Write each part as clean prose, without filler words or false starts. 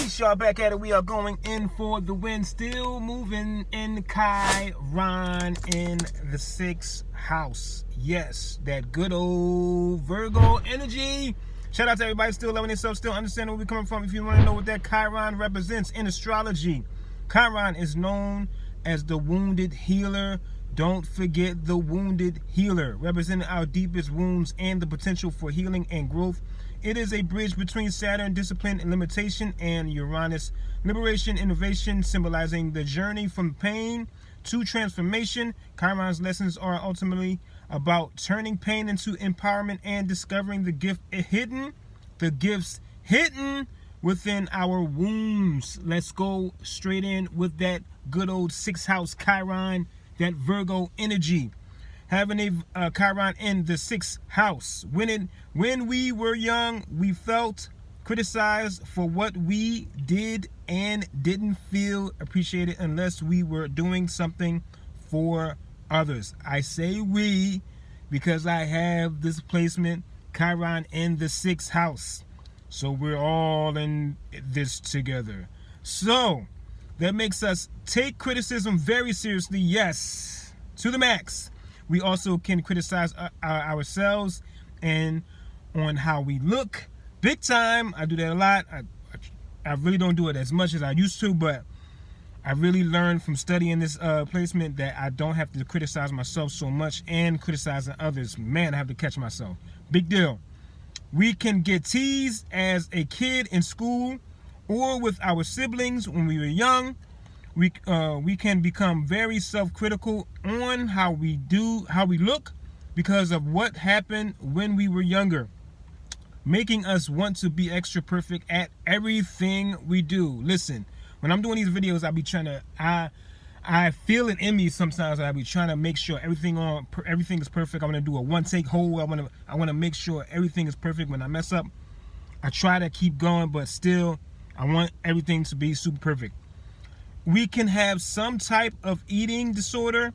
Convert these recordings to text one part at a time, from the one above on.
Peace, y'all. Back at it. We are going in for the win. Still moving in Chiron in the 6th house. Yes, that good old Virgo energy. Shout out to everybody still loving themselves, still understanding where we're coming from. If you want to know what that Chiron represents in astrology, Chiron is known as the wounded healer. Don't forget the wounded healer, representing our deepest wounds and the potential for healing and growth. It is a bridge between Saturn, discipline and limitation, and Uranus, liberation, innovation, symbolizing the journey from pain to transformation. Chiron's lessons are ultimately about turning pain into empowerment and discovering the gifts hidden within our wombs. Let's go straight in with that good old 6th house Chiron, that Virgo energy. Having a Chiron in the 6th house. When we were young, we felt criticized for what we did and didn't feel appreciated unless we were doing something for others. I say we because I have this placement, Chiron in the 6th house. So we're all in this together. So that makes us take criticism very seriously, yes, to the max. We also can criticize ourselves and on how we look. Big time. I do that a lot. I really don't do it as much as I used to, but I really learned from studying this placement that I don't have to criticize myself so much and criticizing others. Man, I have to catch myself. Big deal. We can get teased as a kid in school or with our siblings when we were young. We can become very self-critical on how we look because of what happened when we were younger, making us want to be extra perfect at everything we do. Listen, when I'm doing these videos, I feel it in me sometimes. I be trying to make sure everything is perfect. I want to do a one-take hold. I want to make sure everything is perfect. When I mess up, I try to keep going, but still, I want everything to be super perfect. We can have some type of eating disorder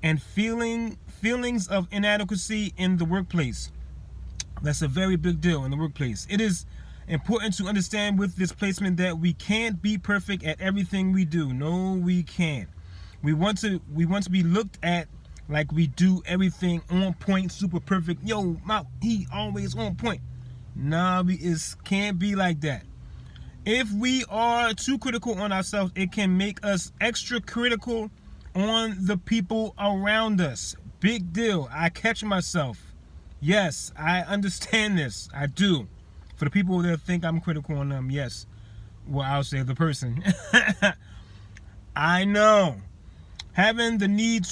and feelings of inadequacy in the workplace. That's a very big deal in the workplace. It is important to understand with this placement that we can't be perfect at everything we do. No, we can't. We want to be looked at like we do everything on point, super perfect. Yo, he always on point. Nah, it can't be like that. If we are too critical on ourselves, it can make us extra critical on the people around us. Big deal. I catch myself. Yes, I understand this. I do. For the people that think I'm critical on them, yes. Well, I'll say the person. I know. Having the need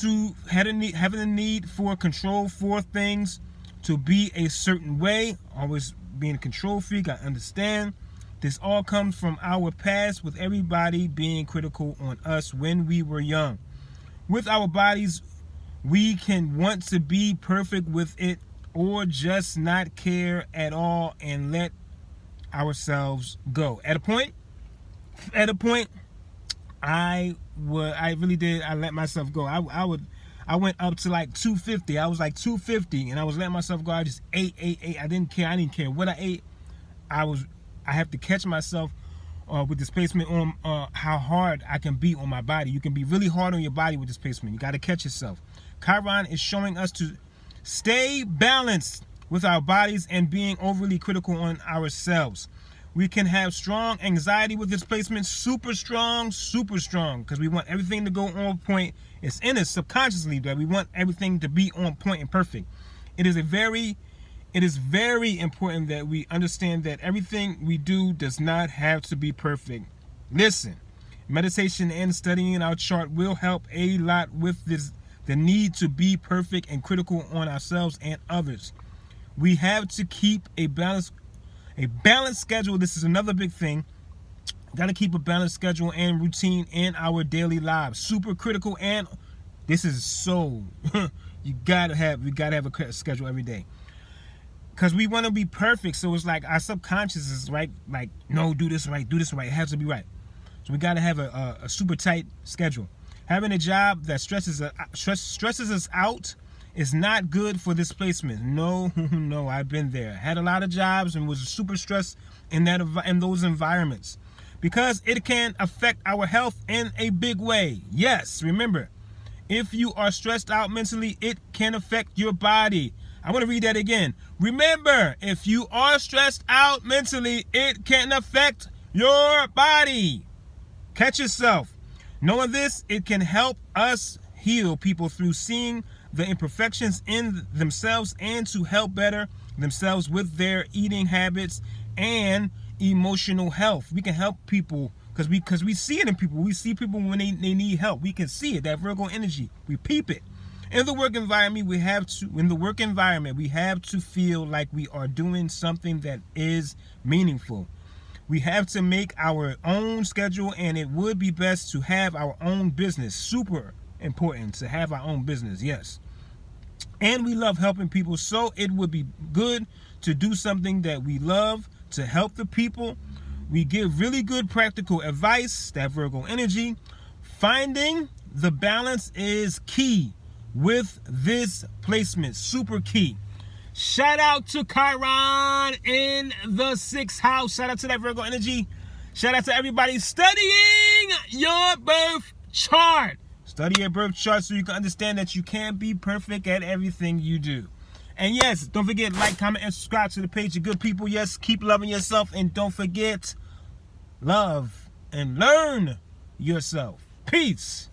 for control for things to be a certain way, always being a control freak, I understand. This all comes from our past with everybody being critical on us when we were young. With our bodies, we can want to be perfect with it or just not care at all and let ourselves go. At a point, I really did. I let myself go. I went up to like 250. I was like 250 and I was letting myself go. I just ate. I didn't care what I ate. I have to catch myself with this placement on how hard I can be on my body. You can be really hard on your body with this placement. You got to catch yourself. Chiron is showing us to stay balanced with our bodies and being overly critical on ourselves. We can have strong anxiety with this placement, super strong, because we want everything to go on point. It's in us subconsciously that we want everything to be on point and perfect. It is very important that we understand that everything we do does not have to be perfect. Listen, meditation and studying our chart will help a lot with the need to be perfect and critical on ourselves and others. We have to keep a balanced schedule. This is another big thing. Got to keep a balanced schedule and routine in our daily lives. Super critical, and this is so we gotta have a schedule every day. Because we want to be perfect, so it's like our subconscious is right, like, no, do this right, it has to be right. So we got to have a super tight schedule. Having a job that stresses us out is not good for this placement. No, I've been there. Had a lot of jobs and was super stressed in those environments. because it can affect our health in a big way. Yes, remember, if you are stressed out mentally, it can affect your body. I want to read that again. Remember, if you are stressed out mentally, it can affect your body. Catch yourself. Knowing this, it can help us heal people through seeing the imperfections in themselves and to help better themselves with their eating habits and emotional health. We can help people because we see it in people. We see people when they need help. We can see it, that Virgo energy. We peep it. In the work environment, we have to feel like we are doing something that is meaningful. We have to make our own schedule, and it would be best to have our own business. Super important to have our own business, yes. And we love helping people, so it would be good to do something that we love to help the people. We give really good practical advice, that Virgo energy. Finding the balance is key with this placement, super key. Shout out to Chiron in the 6th house. Shout out to that Virgo energy. Shout out to everybody studying your birth chart. Study your birth chart so you can understand that you can't be perfect at everything you do. And yes, don't forget, like, comment, and subscribe to the page of good people. Yes, keep loving yourself, and don't forget, love and learn yourself. Peace.